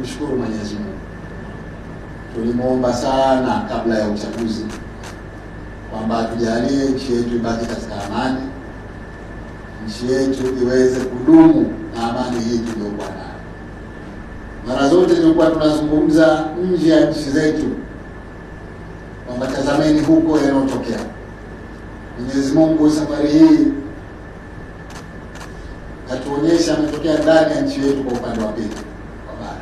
kumshukuru Mwenyezi Mungu. Tulimuomba sana kabla ya uchaguzi kwamba tujalie nchi yetu ibaki katika amani, nchi yetu iweze kudumu na amani hii tuliyokuwa nayo. Mara zote tulikuwa tunazungumza nje ya nchi zetu kwamba tazameni huko yanayotokea. Mwenyezi Mungu safari hii atuonyesha ametokea ndani ya nchi yetu kwa upande wa pili kwa bara,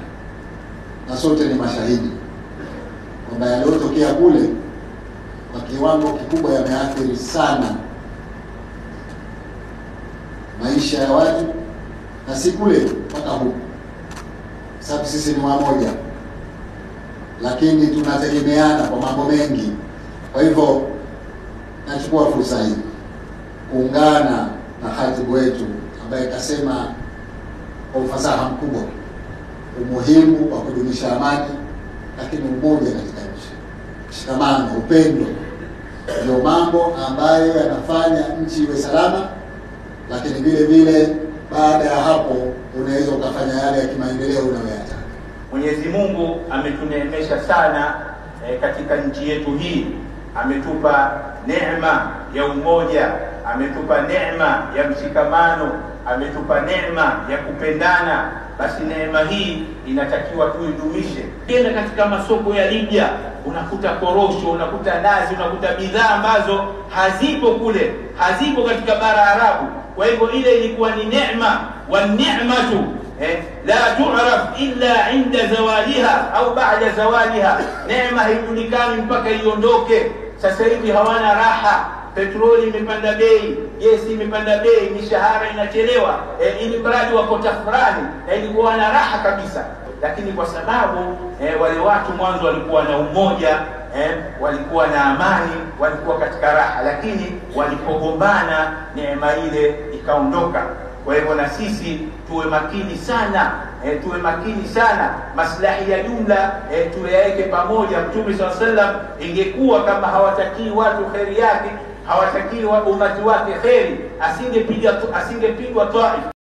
na sote ni mashahidi kwamba yaliyotokea kule kwa kiwango kikubwa yameathiri sana maisha ya watu, na si kule mpaka huku, sababu sisi ni wamoja, lakini tunategemeana kwa mambo mengi. Kwa hivyo nachukua fursa hii kuungana na khatibu wetu ambaye kasema kwa ufasaha mkubwa umuhimu wa kudumisha amani, lakini umoja katika nchi, mshikamano, upendo ndio mambo ambayo yanafanya nchi iwe salama, lakini vile vile baada ya hapo unaweza ukafanya yale ya kimaendeleo unayoyataka. Mwenyezi Mungu ametuneemesha sana katika nchi yetu hii. Ametupa neema ya umoja, ametupa neema ya mshikamano, ametupa neema ya kupendana. Basi neema hii inatakiwa tuidumishe. Tena katika masoko ya Libya unakuta korosho, unakuta nazi, unakuta bidhaa ambazo hazipo kule, hazipo katika bara Arabu. Kwa hivyo ile ilikuwa ni neema, wa ni'matu la tu'raf illa inda zawaliha au ba'da zawaliha. Neema haijulikani mpaka iondoke. Sasa hivi hawana raha, petroli imepanda bei, gesi imepanda bei, mishahara inachelewa, ili mradi wako tafurani, na ilikuwa na raha kabisa. Lakini kwa sababu wale watu mwanzo walikuwa na umoja, walikuwa na amani, walikuwa katika raha, lakini walipogombana neema ile ikaondoka. Kwa hivyo na sisi tuwe makini sana, tuwe makini sana, maslahi ya jumla tuyaweke pamoja. Mtume SAW ingekuwa kama hawatakii watu kheri yake, hawatakii umati wake kheri, asingepigwa Taif.